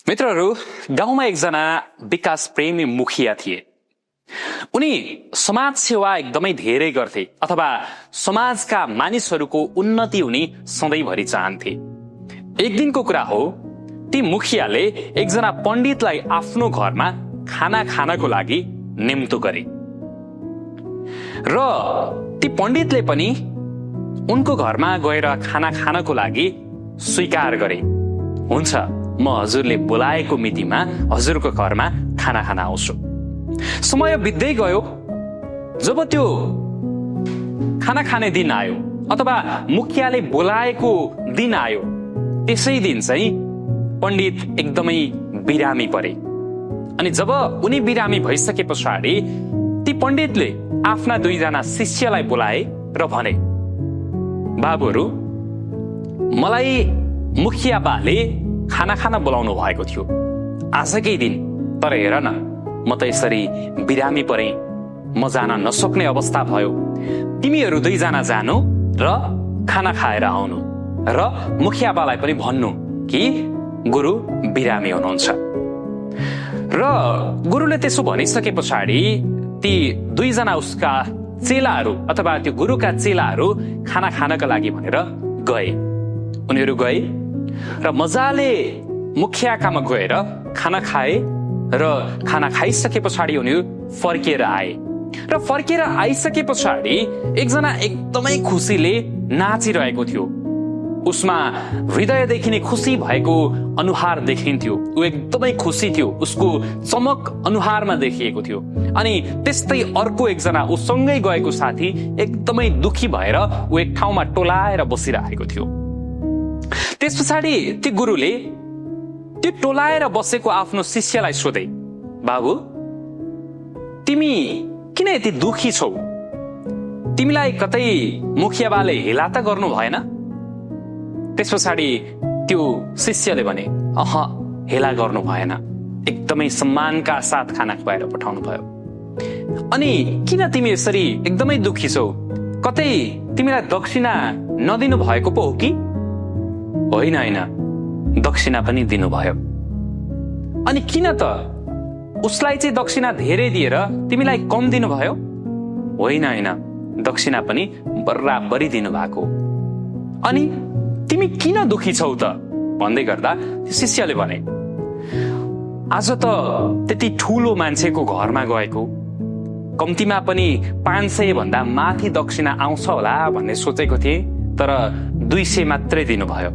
मित्रहरू, गाउँमा एकजना विकास प्रेमी मुखिया थिए। उनी समाज सेवा एकदमै धेरै गर्थे अथवा समाजका मानिसहरूको उन्नति उनी सधैँभरि चाहन्थे। एक दिनको कुरा हो, ती मुखियाले एकजना पण्डितलाई आफ्नो घरमा खाना खानको लागि निम्तो गरे र ती पण्डितले पनि उनको घरमा गएर खाना खानको लागि स्वीकार गरे। हुन्छ, म हजुरले बोलाएको मितिमा हजुरको घरमा खाना खान आउँछु। समय बित्दै गयो। जब त्यो खाना खाने दिन आयो अथवा मुखियाले बोलाएको दिन आयो, त्यसै दिन चाहिँ पण्डित एकदमै बिरामी परे। अनि जब उनी बिरामी भइसके पछाडि ती पण्डितले आफ्ना दुईजना शिष्यलाई बोलाए र भने, बाबुहरू, मलाई मुखिया बाले खाना खान बोलाउनु भएको थियो आजकै दिन, तर हेर न, म त यसरी बिरामी परे, म जान नसक्ने अवस्था भयो। तिमीहरू दुईजना जानु र खाना खाएर आउनु र मुखिया बालाई पनि भन्नु कि गुरु बिरामी हुनुहुन्छ। र गुरुले त्यसो भनिसके पछाडि ती दुईजना उसका चेलाहरू अथवा त्यो गुरुका चेलाहरू खाना खानका लागि भनेर गए। उनीहरू गए र मजाले मुखियाकामा गएर खाना खाए र खाना खाइसके पछाडि उनीहरू फर्किएर आए र फर्किएर आइसके पछाडि एकजना एकदमै खुसीले नाचिरहेको थियो। उसमा हृदयदेखि नै खुसी भएको अनुहार देखिन्थ्यो। ऊ एकदमै खुसी थियो, उसको चमक अनुहारमा देखिएको थियो। अनि त्यस्तै अर्को एकजना उसँगै गएको साथी एकदमै दुखी भएर ऊ एक ठाउँमा टोलाएर बसिरहेको थियो। त्यस पछाडि ती गुरुले त्यो टोलाएर बसेको आफ्नो शिष्यलाई सोधे, बाबु, तिमी किन यति दुखी छौ? तिमीलाई कतै मुखिया बाले हेला त गर्नु भएन? त्यस पछाडि त्यो शिष्यले भने, हेला गर्नु भएन, एकदमै सम्मानका साथ खाना खुवाएर पठाउनु भयो। अनि किन तिमी यसरी एकदमै दुखी छौ? कतै तिमीलाई दक्षिणा नदिनु भएको पो हो कि? होइन, दक्षिणा पनि दिनुभयो। अनि किन त उसलाई चाहिँ दक्षिणा धेरै दिएर तिमीलाई कम दिनुभयो? होइन, दक्षिणा पनि बराबरी दिनुभएको। अनि तिमी किन दुखी छौ त? भन्दै गर्दा शिष्यले भने, आज त त्यति ठुलो मान्छेको घरमा गएको, कम्तीमा पनि 500 भन्दा माथि दक्षिणा आउँछ होला भन्ने सोचेको थिएँ, तर 200 मात्रै दिनुभयो।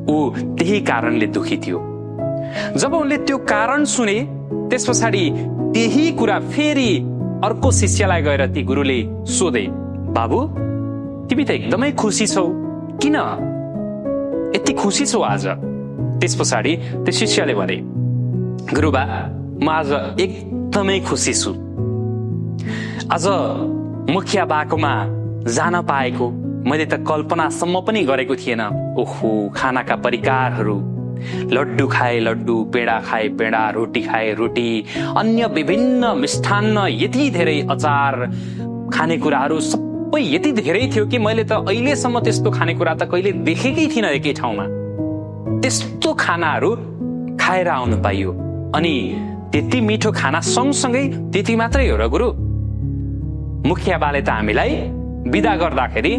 ऊ त्यही कारणले दुखी थियो। जब उनले त्यो कारण सुने, त्यस पछाडि त्यही कुरा फेरि अर्को शिष्यलाई गएर ती गुरुले सोधे, बाबु, तिमी त एकदमै खुसी छौ, किन यति खुसी छौ आज? त्यस पछाडि त्यो शिष्यले भने, गुरुबा, म आज एकदमै खुसी छु। आज मुखिया बाकोमा जान पाएको मैले त कल्पनासम्म पनि गरेको थिएन। ओहो, खानाका परिकारहरू, लड्डु खाए लड्डु, पेडा खाए पेडा, रोटी खाए रोटी, अन्य विभिन्न मिष्ठान्न, यति धेरै अचार, खानेकुराहरू सबै यति धेरै थियो कि मैले त अहिलेसम्म त्यस्तो खानेकुरा त कहिले देखेकै थिइनँ एकै ठाउँमा। त्यस्तो खानाहरू खाएर आउनु पाइयो। अनि त्यति मिठो खाना सँगसँगै त्यति मात्रै हो र गुरु? मुखिया बाले त हामीलाई बिदा गर्दाखेरि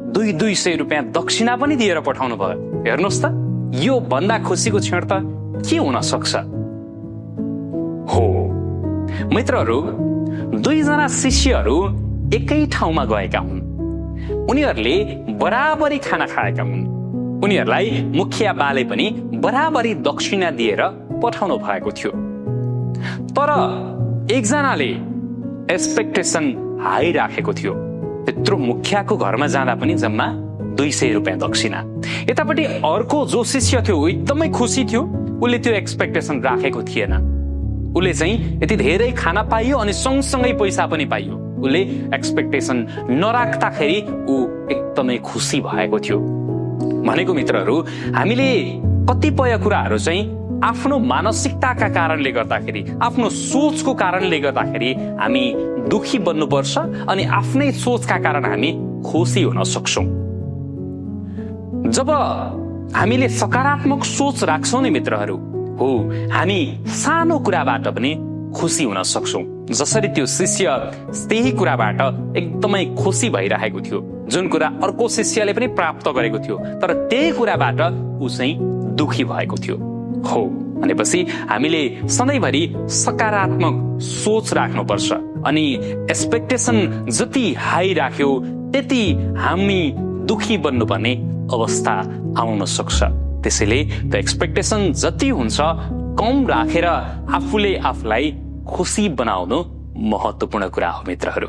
200 रुपियाँ दक्षिणा पनि दिएर पठाउनु भयो। हेर्नुहोस् त, यो भन्दा खुसीको क्षण त के हुन सक्छ? हो मित्रहरू, दुईजना शिष्यहरू एकै ठाउँमा गएका हुन्। उनीहरूले बराबरी खाना खाएका हुन्। उनीहरूलाई मुखिया बाले पनि बराबरी दक्षिणा दिएर पठाउनु भएको थियो। तर एकजनाले एक्सपेक्टेसन हाई राखेको थियो। त्यत्रो मुखियाको घरमा जाँदा पनि जम्मा 200 रुपियाँ दक्षिणा। यतापट्टि अर्को जो शिष्य थियो एकदमै खुसी थियो, उसले त्यो एक्सपेक्टेसन राखेको थिएन। उसले चाहिँ यति धेरै खाना पाइयो अनि सँगसँगै पैसा पनि पाइयो। उसले एक्सपेक्टेसन नराख्दाखेरि ऊ एकदमै खुसी भएको थियो। भनेको मित्रहरू, हामीले कतिपय कुराहरू चाहिँ आफ्नो मानसिकताका कारणले गर्दाखेरि, आफ्नो सोचको कारणले गर्दाखेरि हामी दुखी बन्नुपर्छ अनि आफ्नै सोचका कारण हामी खुसी हुन सक्छौं। जब हामीले सकारात्मक सोच राख्छौं नि मित्रहरू, हो हामी सानो कुराबाट पनि खुसी हुन सक्छौं। जसरी त्यो शिष्य त्यही कुराबाट एकदमै खुसी भइरहेको थियो, जुन कुरा अर्को शिष्यले पनि प्राप्त गरेको थियो, तर त्यही कुराबाट ऊ चाहिँ दुखी भएको थियो। हो भनेपछि हामीले सधैँभरि सकारात्मक सोच राख्नुपर्छ अनि एक्सपेक्टेसन जति हाई राख्यो त्यति हामी दुखी बन्नुपर्ने अवस्था आउन सक्छ। त्यसैले त्यो एक्सपेक्टेसन जति हुन्छ कम राखेर आफूले आफूलाई खुसी बनाउनु महत्त्वपूर्ण कुरा हो मित्रहरू।